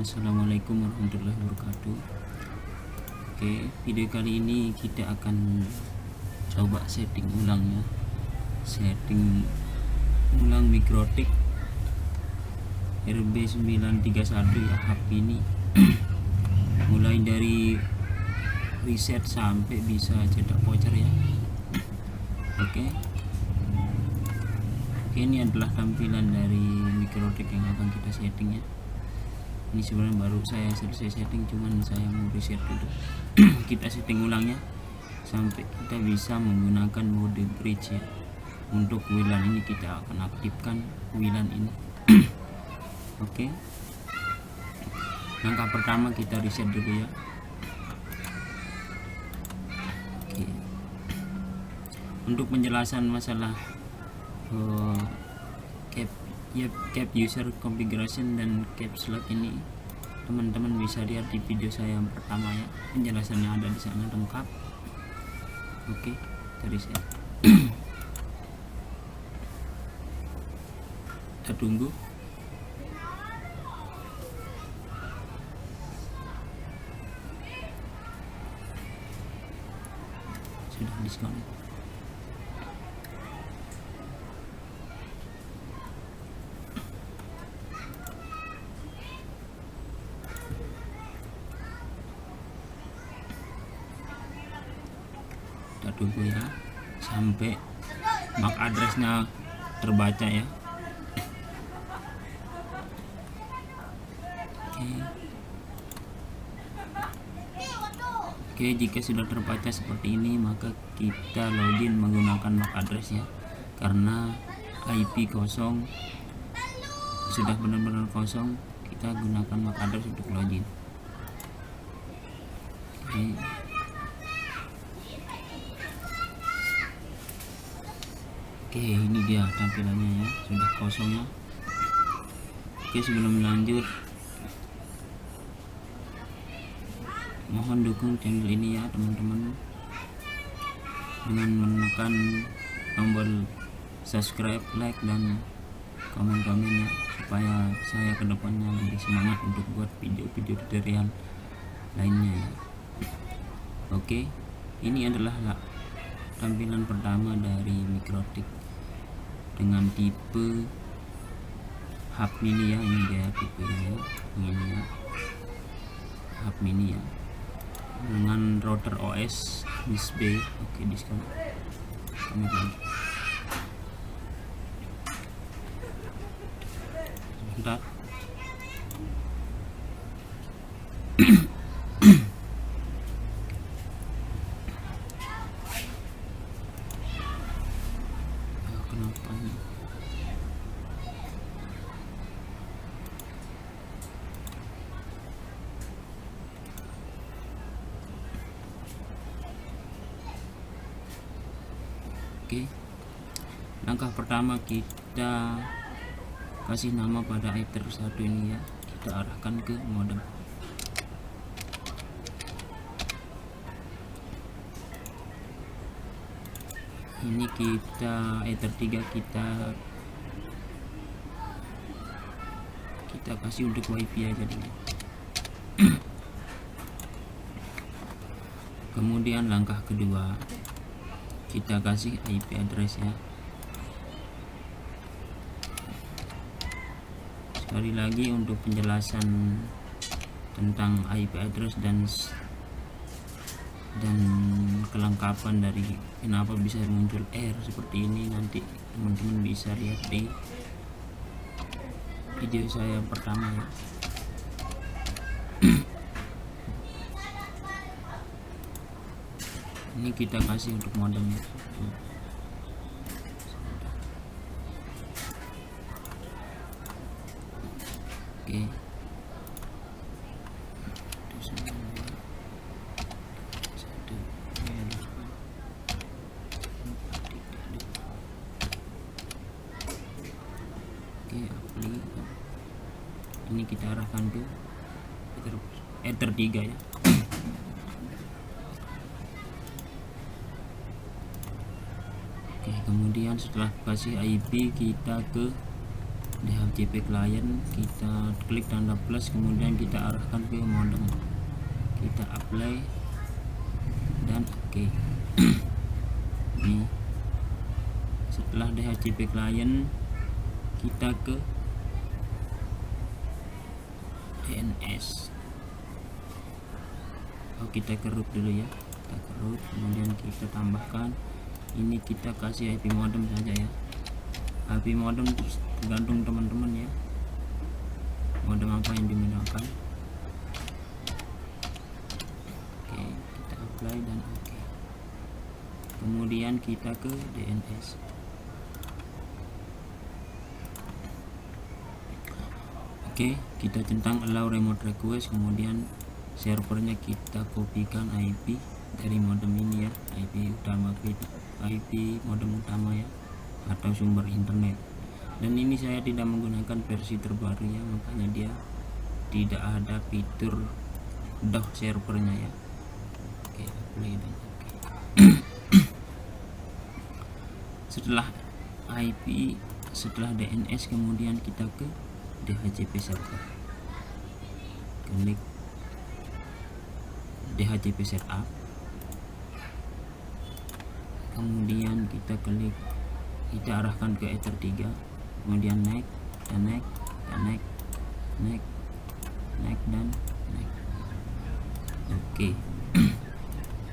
Assalamualaikum warahmatullahi wabarakatuh. Oke, video kali ini kita akan coba setting ulang ya. Setting ulang Mikrotik RB931 ya, HP ini. Mulai dari reset sampai bisa cetak voucher ya. Oke. Ini adalah tampilan dari Mikrotik yang akan kita setting ya. Ini sebenarnya baru saya selesai setting, cuman saya mau reset dulu. Kita setting ulangnya sampai kita bisa menggunakan mode bridge ya. Untuk WLAN ini kita akan aktifkan WLAN ini. Oke. Langkah pertama kita reset dulu ya. Oke. Untuk penjelasan masalah cap user configuration dan caps lock ini, teman-teman bisa lihat di video saya yang pertama ya, penjelasannya ada di sana lengkap. Oke, dari saya kita tunggu. Sudah diskon. Kita tunggu ya sampai MAC addressnya terbaca ya. Oke, jika sudah terbaca seperti ini maka kita login menggunakan MAC address ya, karena IP kosong sudah benar-benar kosong, kita gunakan MAC address untuk login. Oke, ini dia tampilannya ya, sudah kosong ya. Oke, sebelum lanjut mohon dukung channel ini ya teman-teman dengan menekan tombol subscribe, like, dan komen-komen ya, supaya saya kedepannya lebih semangat untuk buat video-video tutorial lainnya ya. Oke, ini adalah tampilan pertama dari Mikrotik dengan tipe hub mini ya. Ini dia tipenya ya, ini ya, hub mini ya, dengan router OS Miss B. Oke, diskon kami lanjut. Bentar. Kenapa nih? Oke, langkah pertama kita kasih nama pada Ether 1 ini ya, kita arahkan ke modem. Ini kita Ether 3 kita kasih untuk WiFi aja dulu. Kemudian langkah kedua kita kasih IP address ya. Sekali lagi untuk penjelasan tentang IP address dan kelengkapan dari kenapa bisa muncul error seperti ini, nanti teman-teman bisa lihat di video saya yang pertama ya. Ini kita kasih untuk modem ya. Oke. Ini kita arahkan ke Ether 3 ya. Oke, kemudian setelah kasih IP kita ke DHCP client, kita klik tanda plus, kemudian kita arahkan ke modem, kita apply dan oke. Ini setelah DHCP client, kita ke DNS. Kita ke root dulu ya, kita ke root, kemudian kita tambahkan ini, kita kasih IP modem saja ya. IP modem tergantung teman-teman ya, modem apa yang digunakan. Oke, kita apply dan oke. Kemudian kita ke DNS. Oke, kita centang allow remote request, kemudian servernya kita kopikan IP dari modem ini ya, IP utama kita, IP modem utama ya, atau sumber internet. Dan ini saya tidak menggunakan versi terbaru ya, makanya dia tidak ada fitur DOS servernya ya. Oke, apply dan oke. Setelah IP, setelah DNS, kemudian kita ke DHCP server, klik DHCP setup, kemudian kita klik, kita arahkan ke Ether 3, kemudian next dan next dan next, next, next dan next. Oke.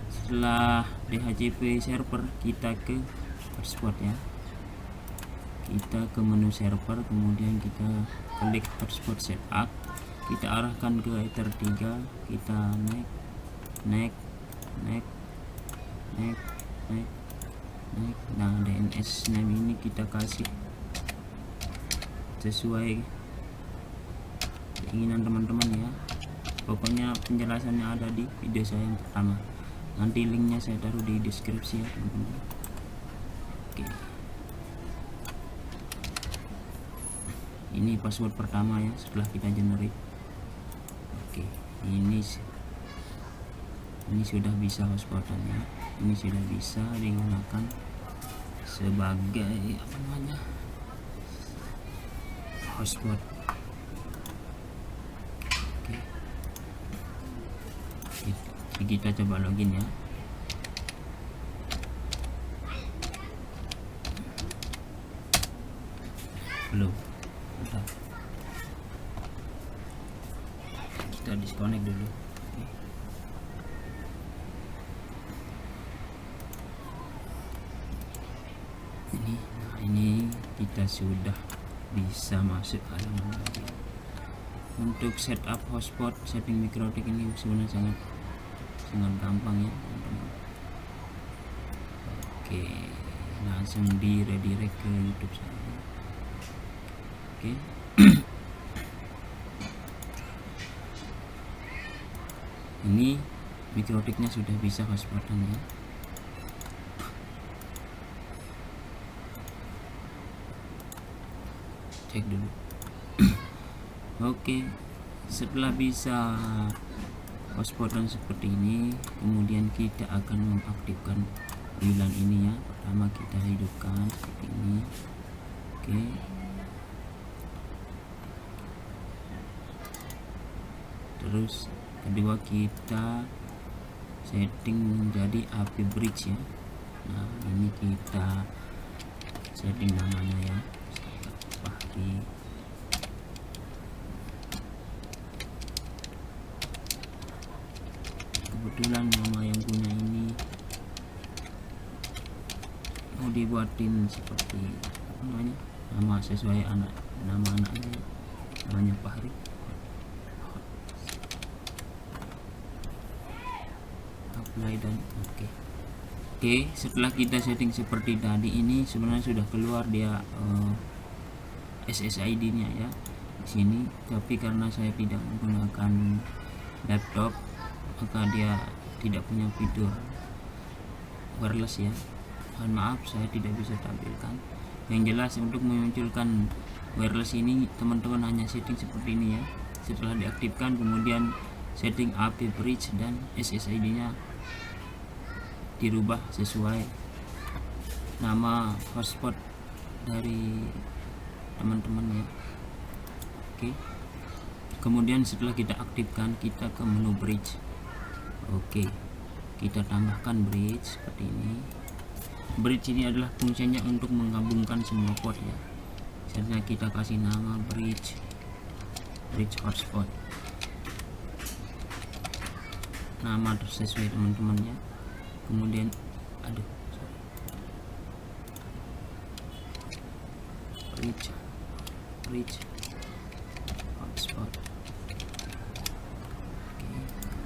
Setelah DHCP server, kita ke hotspot ya, kita ke menu server, kemudian kita klik hotspot setup, kita arahkan ke Ether 3, kita next, next, next, next, next, next. Nah, DNS name ini kita kasih sesuai keinginan teman-teman ya. Pokoknya penjelasannya ada di video saya yang pertama, nanti linknya saya taruh di deskripsi ya teman-teman. Oke, ini password pertama ya setelah kita generate. Oke, ini sudah bisa hotspotannya, ini sudah bisa digunakan sebagai apa namanya, hotspot. Oke, kita coba login ya. Belum, udah. Kita disconnect dulu. Oke. Ini kita sudah bisa masuk halaman lagi. Untuk setup hotspot, setting MikroTik ini sebenarnya sangat gampang ya teman-teman. Oke, langsung di redirect ke YouTube saya. Oke. Ini MikroTiknya sudah bisa hotspotan ya. Cek dulu. Oke, setelah bisa hotspotan seperti ini, kemudian kita akan mengaktifkan WLAN ini ya. Pertama kita hidupkan seperti ini. Oke, terus kedua kita setting menjadi AP bridge ya. Nah, ini kita setting namanya ya, Fahri. Kebetulan nama yang punya ini mau dibuatin seperti apa namanya, nama sesuai nama anaknya, namanya Fahri. Apply dan oke. Oke, setelah kita setting seperti tadi, ini sebenarnya sudah keluar dia SSID-nya ya di sini, tapi karena saya tidak menggunakan laptop, maka dia tidak punya fitur wireless ya. Mohon maaf, saya tidak bisa tampilkan. Yang jelas untuk memunculkan wireless ini, teman-teman hanya setting seperti ini ya. Setelah diaktifkan, kemudian setting AP bridge dan SSID-nya dirubah sesuai nama hotspot dari teman-teman ya. Oke, kemudian setelah kita aktifkan, kita ke menu bridge. Oke, kita tambahkan bridge seperti ini. Bridge ini adalah fungsinya untuk menggabungkan semua port ya. Misalnya kita kasih nama bridge hotspot, nama sesuai teman-teman ya. Kemudian bridge hotspot.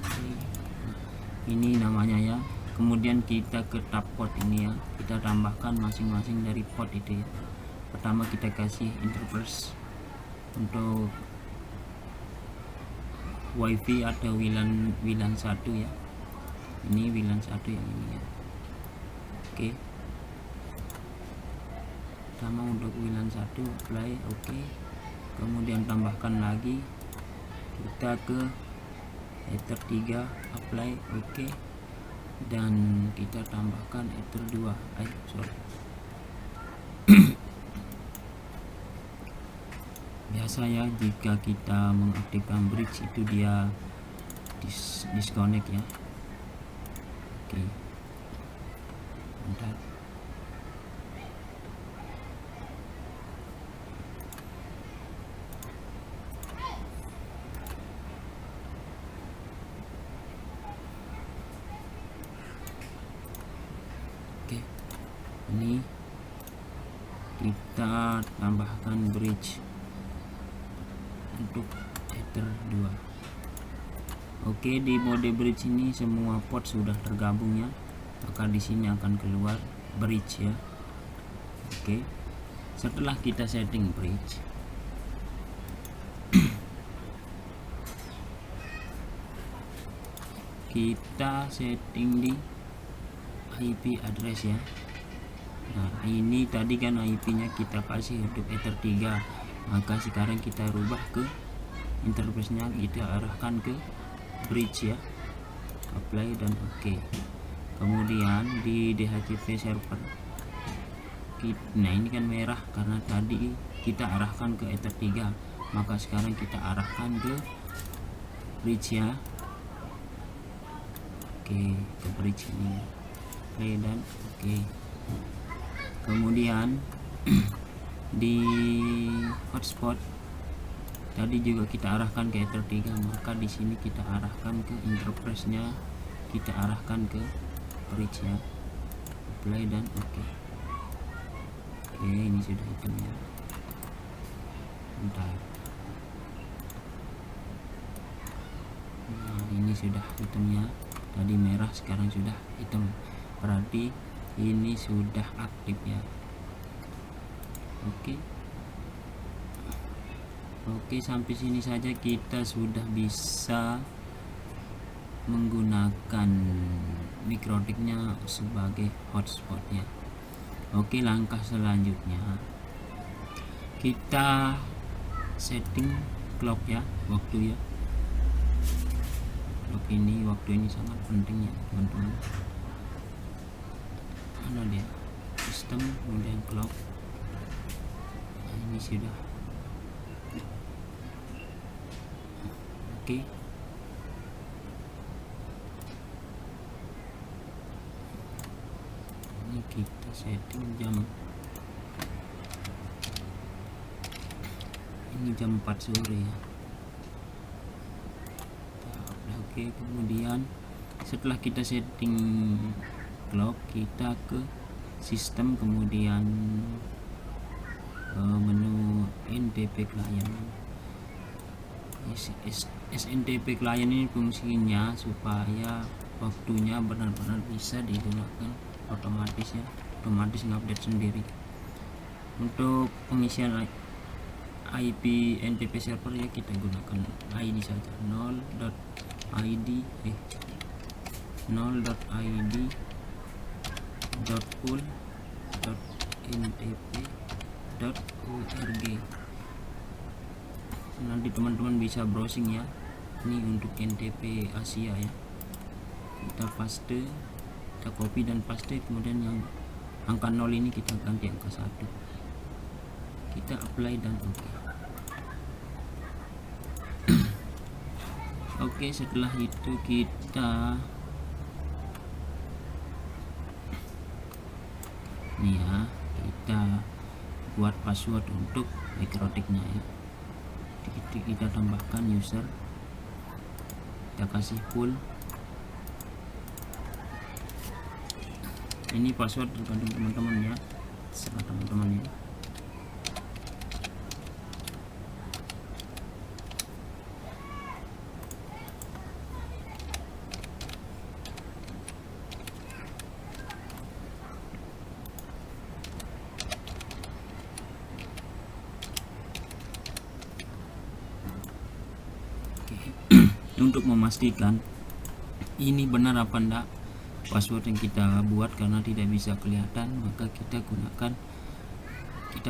Oke. Ini namanya ya. Kemudian kita ke tab port ini ya, kita tambahkan masing-masing dari port itu ya. Pertama kita kasih interface untuk wifi atau WLAN 1 ya. Ini WLAN 1 yang ini ya. Oke, pertama untuk WLAN 1 apply. Oke, kemudian tambahkan lagi, kita ke Ether 3 apply. Oke, dan kita tambahkan Ether 2. Biasa ya, jika kita mengaktifkan bridge itu dia disconnect ya. Oke, bentar. Oke, ini kita tambahkan bridge untuk Ether 2. Oke, di mode bridge ini semua port sudah tergabung ya, maka di sini akan keluar bridge ya. Oke, setelah kita setting bridge, kita setting di IP address ya. Nah, ini tadi kan IP-nya kita kasih untuk Ether 3, maka sekarang kita rubah ke interface-nya, kita arahkan ke bridge ya. Apply dan oke. Kemudian di DHCP server, nah ini kan merah karena tadi kita arahkan ke Ether 3, maka sekarang kita arahkan ke bridge ya. Oke, ke bridge ini. Oke dan oke. Kemudian di hotspot tadi juga kita arahkan ke Ether 3, maka di sini kita arahkan ke interface-nya, kita arahkan ke bridge ya. Apply dan oke. Oke, ini sudah hitam ya. Bentar. Nah, ini sudah hitamnya. Tadi merah, sekarang sudah hitam. Berarti ini sudah aktif ya. Oke. Oke, sampai sini saja kita sudah bisa menggunakan mikrotiknya sebagai hotspot ya. Oke, langkah selanjutnya kita setting clock ya, waktu ya. Waktu ini sangat penting ya teman-teman. Mana dia? Sistem, kemudian clock. Nah, ini sudah. Oke. Ini kita setting jam. Ini jam 4 sore ya. Oke, kemudian setelah kita setting clock, kita ke sistem, kemudian menu NTP client. SNTP client ini fungsinya supaya waktunya benar-benar bisa digunakan otomatis ya, otomatis ngupdate sendiri. Untuk pengisian IP NTP server ya, kita gunakan ID saja, 0.id.pool.ntp.org. Nanti teman-teman bisa browsing ya. Ini untuk NTP Asia ya. Kita paste, kita copy dan paste, kemudian yang angka 0 ini kita ganti angka 1. kita apply dan oke. Oke, setelah itu kita nih ya, kita buat password untuk Mikrotiknya ya. Kita tambahkan user, kita kasih full. Ini password tergantung teman-teman ya, serta teman-teman ya. Untuk memastikan ini benar apa enggak password yang kita buat, karena tidak bisa kelihatan, maka kita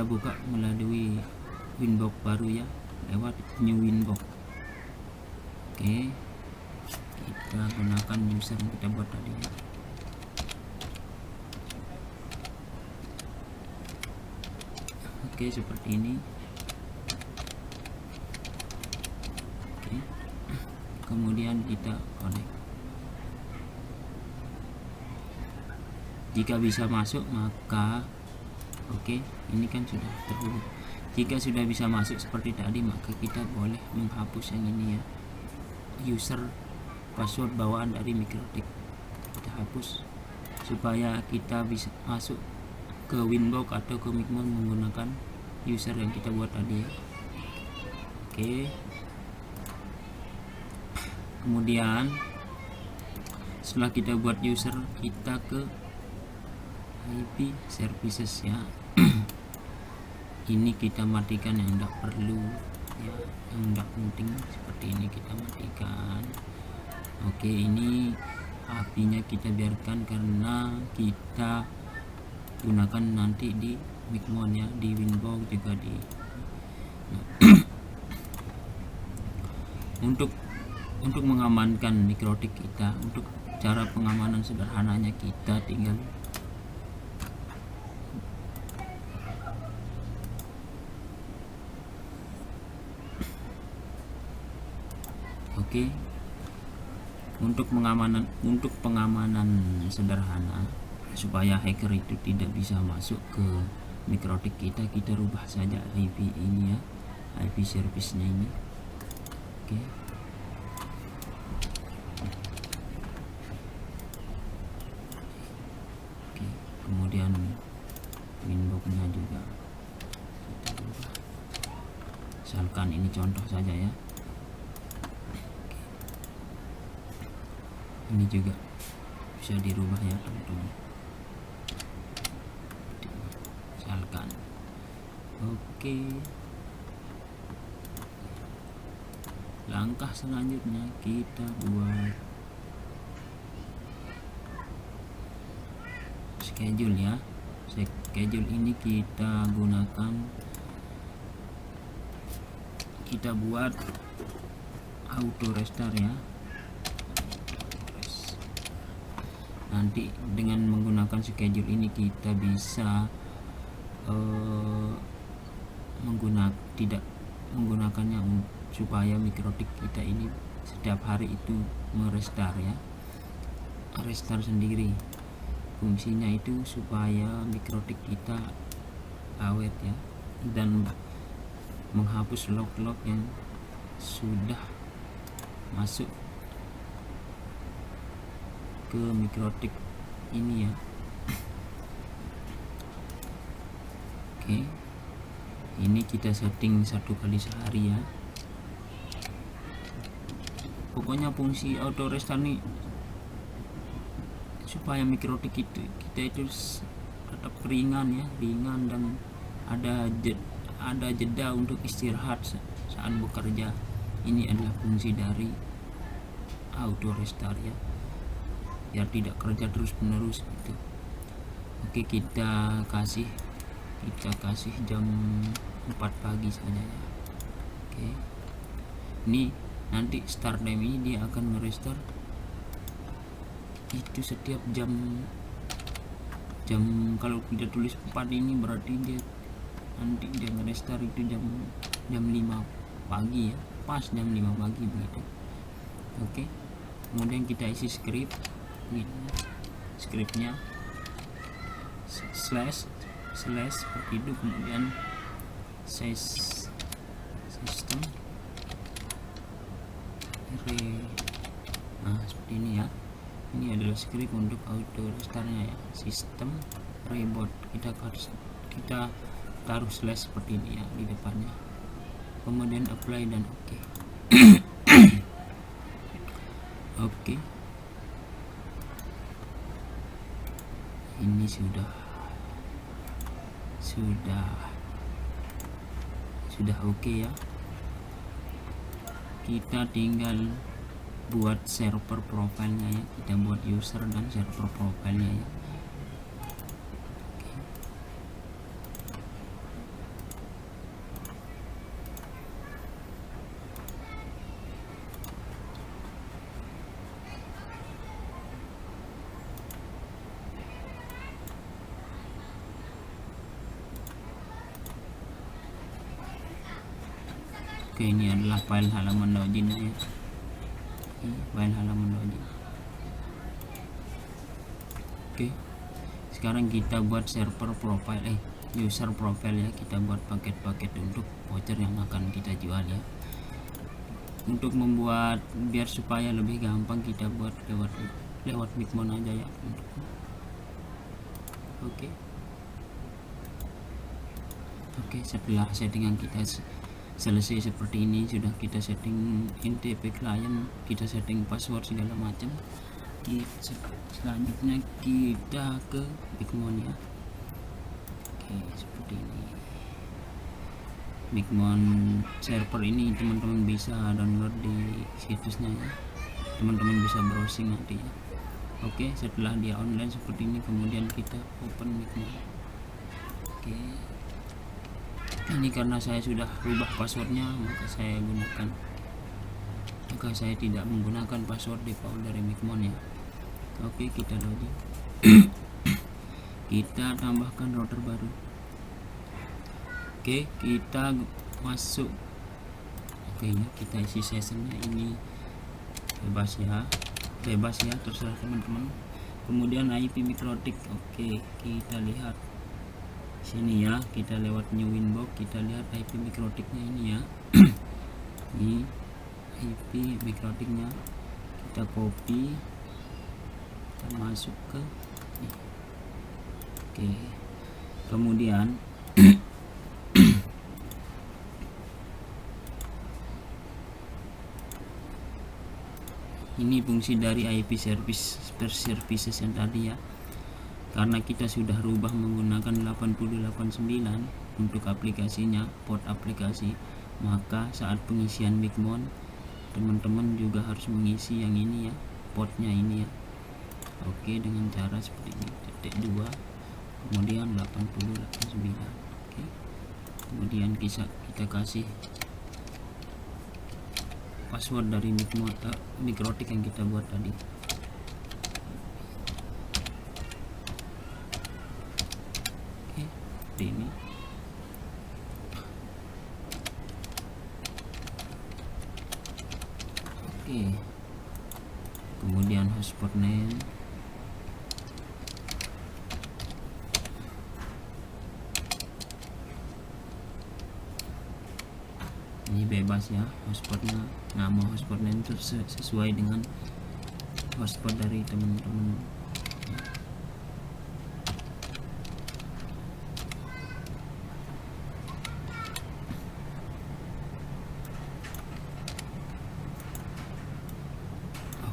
buka melalui Winbox baru ya, lewat new Winbox. Oke, kita gunakan user yang kita buat tadi ya. Oke, seperti ini. Oke, kemudian kita connect. Jika bisa masuk maka oke, ini kan sudah terhubung. Jika sudah bisa masuk seperti tadi, maka kita boleh menghapus yang ini ya, user password bawaan dari Mikrotik. Kita hapus supaya kita bisa masuk ke Winbox atau ke Micmon menggunakan user yang kita buat tadi ya. Oke, kemudian setelah kita buat user, kita ke IP services ya. Ini kita matikan yang tidak perlu ya, yang tidak penting seperti ini kita matikan. Oke, ini apinya kita biarkan karena kita gunakan nanti di Micmon ya, di Winbox juga di untuk mengamankan Mikrotik kita, untuk cara pengamanan sederhananya kita tinggal untuk pengamanan sederhana supaya hacker itu tidak bisa masuk ke Mikrotik kita rubah saja IP ini ya, IP service-nya ini. Oke. Kemudian Winbox-nya juga kita rubah. Misalkan ini contoh saja ya. Ini juga bisa dirubah ya teman-teman, misalkan. Oke, langkah selanjutnya kita buat schedule ya. Schedule ini kita gunakan, kita buat auto restart ya. Nanti dengan menggunakan schedule ini kita bisa tidak menggunakannya supaya Mikrotik kita ini setiap hari itu merestart ya, restart sendiri. Fungsinya itu supaya Mikrotik kita awet ya, dan menghapus log-log yang sudah masuk ke Mikrotik ini ya. Oke, ini kita setting 1 kali sehari ya. Pokoknya fungsi auto restart nih supaya Mikrotik kita itu tetap ringan ya, ringan, dan ada jeda untuk istirahat saat bekerja. Ini adalah fungsi dari auto restart ya, biar tidak kerja terus menerus gitu. Oke, kita kasih jam 4 pagi saja ya. Oke, ini nanti start time ini dia akan merestart itu setiap jam kalau kita tulis 4 ini berarti dia nanti dia nge-restart itu jam 5 pagi ya, pas jam 5 pagi begitu. Oke, kemudian kita isi script gitu. Scriptnya slash seperti itu, kemudian sistem nah seperti ini ya. Ini adalah script untuk auto restartnya ya, sistem reboot. Kita taruh slash seperti ini ya di depannya, kemudian apply dan oke. Oke, ini sudah oke ya. Kita tinggal buat server profilnya ya, kita buat user dan server profilnya ya. Oke, ini adalah file halaman login ya. File halaman login. Oke, sekarang kita buat server profile user profile ya. Kita buat paket-paket untuk voucher yang akan kita jual ya. Untuk membuat biar supaya lebih gampang, kita buat lewat Bigmon aja ya. Oke, setelah settingan kita selesai seperti ini, sudah kita setting NTP client, kita setting password segala macam. Selanjutnya kita ke Bigmon ya. Oke, seperti ini. Bigmon server ini teman-teman bisa download di situsnya ya. Teman-teman bisa browsing nanti ya. Oke, setelah dia online seperti ini, kemudian kita open Bigmon. Oke, ini karena saya sudah rubah passwordnya, maka saya tidak menggunakan password default dari Bigmon ya. Oke, kita login. Kita tambahkan router baru. Oke, kita masuk. Oke ya, kita isi sessionnya ini bebas ya, terserah teman-teman. Kemudian IP mikrotik. Oke, kita lihat sini ya, kita lewat new inbox, kita lihat IP mikrotiknya ini ya. Ini IP mikrotiknya, kita copy, kita masuk ke ini. Oke, kemudian ini fungsi dari IP services yang tadi ya. Karena kita sudah rubah menggunakan 8089 untuk aplikasinya, port aplikasi, maka saat pengisian Bigmon teman-teman juga harus mengisi yang ini ya, portnya ini ya. Oke, dengan cara seperti ini, titik 2 kemudian 8089. Oke, kemudian kita kasih password dari mikrotik yang kita buat tadi. Ini oke, kemudian hotspot name, ini bebas ya hotspotnya, nama hotspot name itu sesuai dengan hotspot dari teman-teman.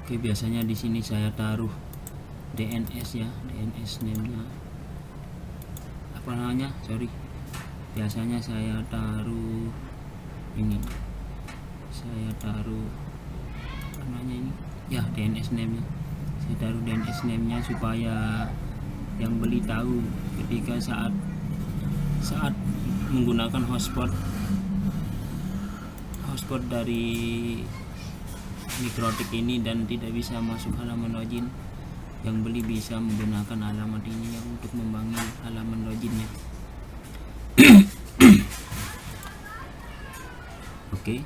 Oke, biasanya di sini saya taruh DNS ya, DNS name-nya apa namanya, biasanya saya taruh ini, apa namanya ini ya, DNS name-nya. Saya taruh DNS name-nya supaya yang beli tahu ketika saat menggunakan hotspot dari mikrotik ini dan tidak bisa masuk halaman login, yang beli bisa menggunakan alamat ini ya untuk membangun halaman loginnya. Oke,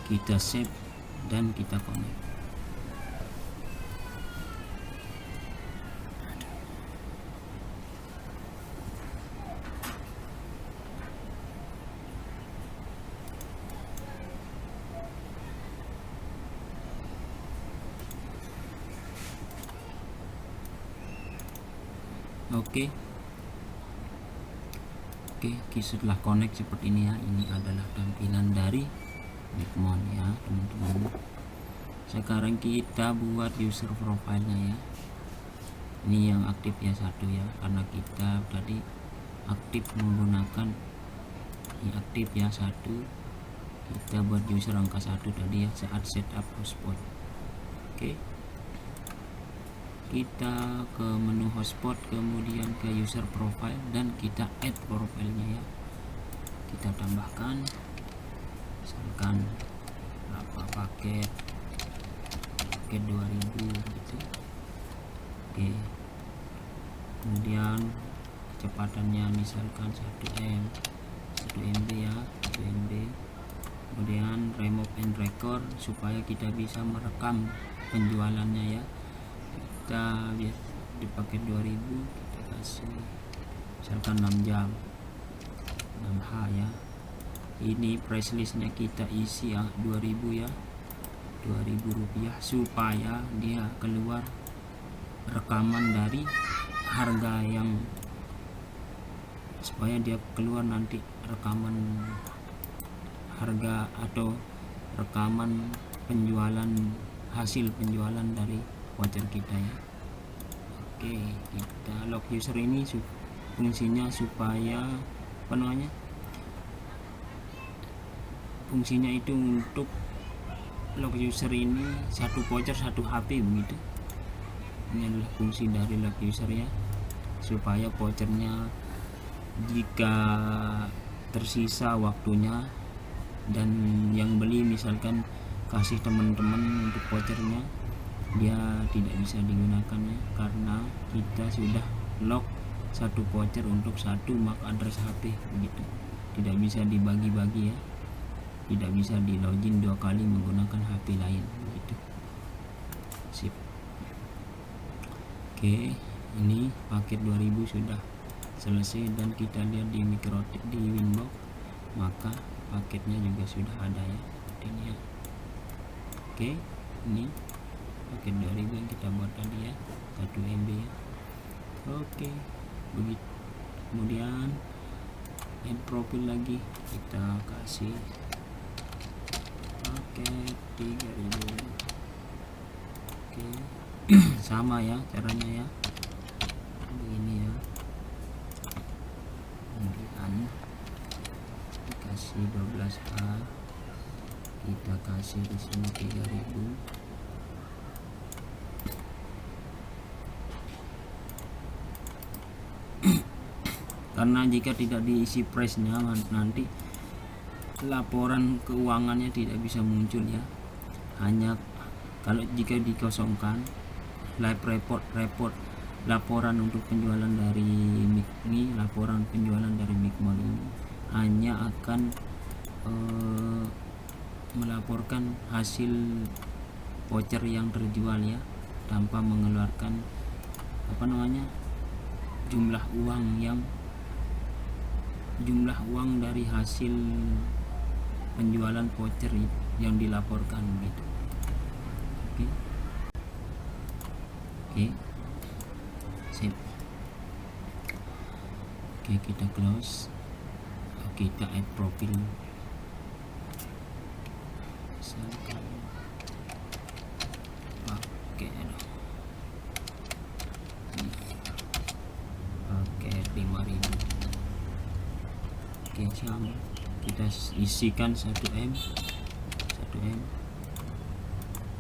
kita save dan kita connect. Oke, setelah connect seperti ini ya, ini adalah tampilan dari Micmon ya teman-teman. Sekarang kita buat user profile-nya ya. Ini yang aktif ya, satu ya, karena kita tadi aktif menggunakan ini aktif ya, satu. Kita buat user angka 1 tadi ya saat setup hotspot. Oke, kita ke menu hotspot, kemudian ke user profile, dan kita add profilnya ya. Kita tambahkan misalkan berapa paket 2000 gitu. Oke, kemudian kecepatannya misalkan 1 MB ya, 1 MB. Kemudian remove and record supaya kita bisa merekam penjualannya ya. Kita dipakai 2000, kita kasih misalkan 6 jam 6H ya. Ini price listnya kita isi ya 2000 ya, 2000 rupiah, supaya dia keluar rekaman dari harga yang, supaya dia keluar nanti rekaman harga atau rekaman penjualan, hasil penjualan dari voucher kita ya. Oke, kita log user ini fungsinya supaya apa namanya, fungsinya itu untuk log user ini satu voucher satu HP begitu. Ini adalah fungsi dari log user ya, supaya vouchernya jika tersisa waktunya dan yang beli misalkan kasih teman-teman untuk vouchernya, dia tidak bisa digunakan ya, karena kita sudah lock satu voucher untuk satu MAC address HP begitu. Tidak bisa dibagi-bagi ya, tidak bisa di login 2 kali menggunakan HP lain begitu. Sip. Oke, ini paket 2000 sudah selesai dan kita lihat di Mikrotik di Winbox, maka paketnya juga sudah ada ya, ini ya. Oke, ini paket 2000 yang kita buat tadi ya, 1 MB ya. Oke, begitu. Kemudian add profil lagi, kita kasih paket 3000. Oke. Sama ya caranya ya, begini ya. Kemudian dikasih 12H, kita kasih di sini 3000. Karena jika tidak diisi price-nya nanti laporan keuangannya tidak bisa muncul ya. Hanya kalau jika dikosongkan live report laporan untuk penjualan dari ini, laporan penjualan dari Micmon ini hanya akan melaporkan hasil voucher yang terjual ya, tanpa mengeluarkan apa namanya, jumlah uang dari hasil penjualan voucher yang dilaporkan gitu. Oke. Sip. Oke, kita close. Kita add profil. Misalkan pakai 5000. Oke, sama kita isikan 1M.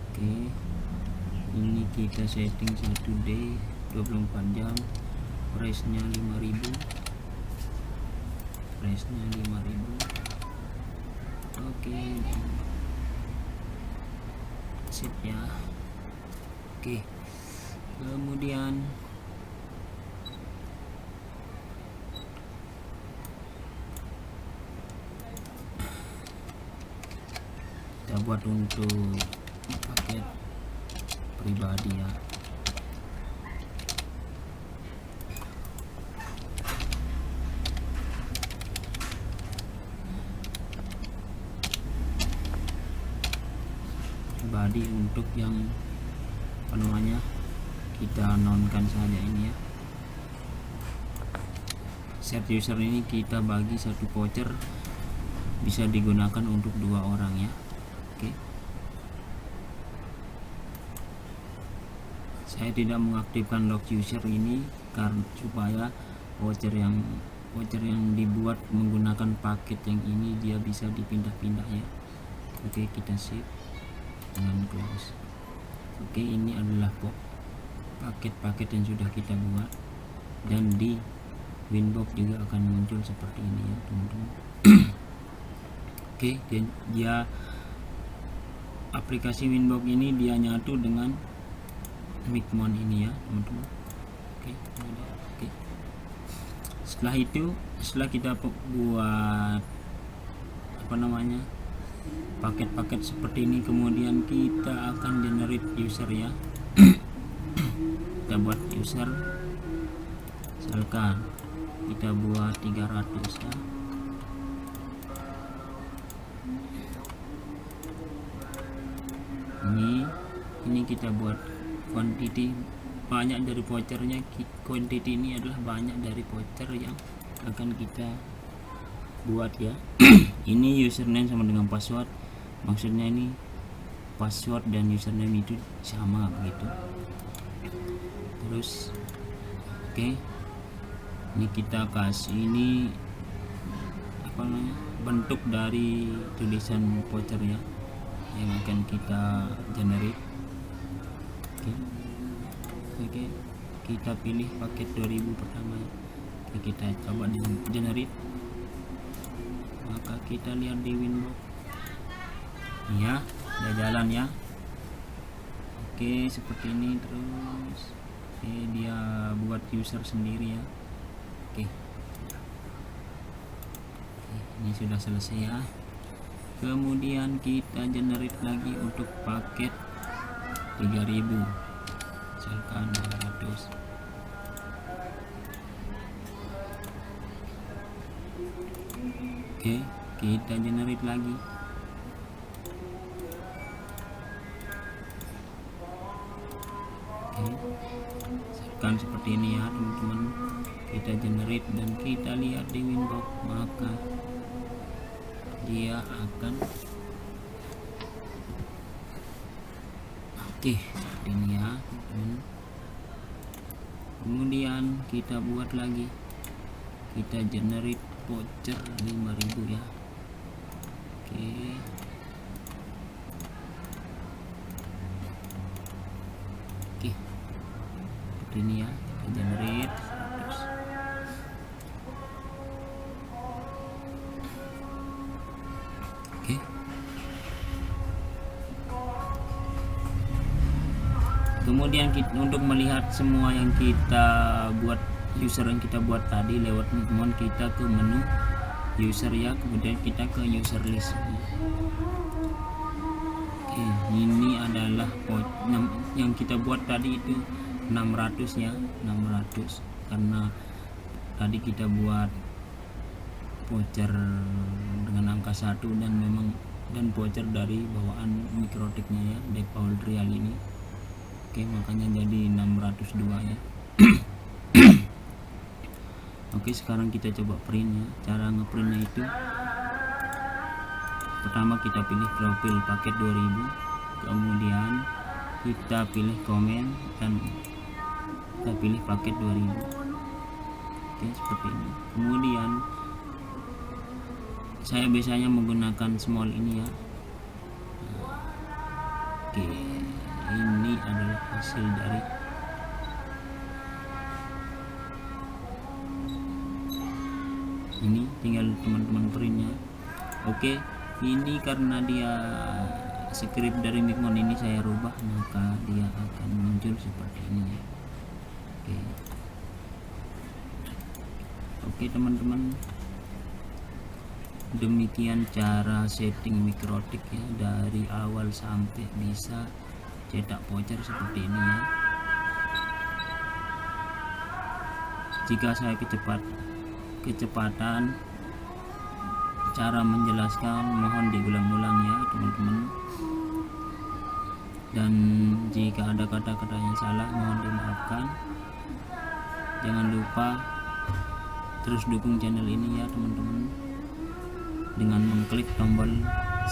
Oke, ini kita setting 1D 24 jam, price nya 5000. Oke, sip ya. Oke, kemudian kita buat untuk paket pribadi ya. Pribadi untuk yang apa namanya, kita nonkan saja ini ya. Set user ini kita bagi satu voucher bisa digunakan untuk 2 orang ya. Oke. Saya tidak mengaktifkan lock user ini karena supaya voucher yang dibuat menggunakan paket yang ini dia bisa dipindah-pindah ya. Oke, kita save dengan close. Oke, ini adalah paket-paket yang sudah kita buat, dan di Winbox juga akan muncul seperti ini ya teman-teman. Oke, dia aplikasi Winbox ini dia nyatu dengan Micmon ini ya teman-teman. Oke. Setelah kita buat apa namanya, paket-paket seperti ini, kemudian kita akan generate user ya. Kita buat user, misalkan kita buat 300 ya. Ini kita buat quantity banyak dari vouchernya. Quantity ini adalah banyak dari voucher yang akan kita buat ya. Ini username sama dengan password, maksudnya ini password dan username itu sama begitu. Terus oke, ini kita kasih ini apa namanya, bentuk dari tulisan voucher ya yang akan kita generate. Oke, kita pilih paket 2000 pertama ya. Oke, kita coba di generate, maka kita lihat di Winbox ya, udah jalan ya. Oke, seperti ini. Terus oke, dia buat user sendiri ya. Oke, ini sudah selesai ya. Kemudian kita generate lagi untuk paket 3000, misalkan 200. Oke, kita generate lagi. Oke, misalkan seperti ini ya teman-teman. Kita generate dan kita lihat di Winbox, maka dia akan oke seperti ini ya teman-teman. Kemudian kita buat lagi, kita generate voucher 5000 ya. Oke, seperti ini ya, kita generate. Kemudian untuk melihat semua yang kita buat, user yang kita buat tadi lewat Micmon, kita ke menu user ya, kemudian kita ke user list. Oke, ini adalah yang kita buat tadi itu 600 ya, 600 karena tadi kita buat voucher dengan angka 1 dan voucher dari bawaan Mikrotiknya ya, default real ini. Oke, makanya jadi 602 ya. Oke, sekarang kita coba print ya. Cara ngeprintnya itu, pertama kita pilih profil paket 2000, kemudian kita pilih komen dan kita pilih paket 2000. Oke, seperti ini. Kemudian saya biasanya menggunakan small ini ya. Oke, ini adalah hasil dari ini, tinggal teman-teman printnya. Oke, ini karena dia script dari Micmon ini saya rubah, maka dia akan muncul seperti ini ya. Oke teman-teman, Demikian cara setting mikrotik ya, dari awal sampai bisa cetak voucher seperti ini ya. Jika saya kecepatan cara menjelaskan mohon diulang-ulang ya teman-teman, dan jika ada kata-kata yang salah mohon dimaafkan. Jangan lupa terus dukung channel ini ya teman-teman dengan mengklik tombol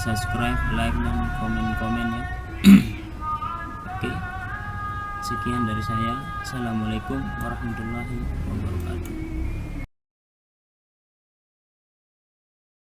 subscribe, like, dan komen-komen ya. Oke, sekian dari saya. Assalamualaikum warahmatullahi wabarakatuh.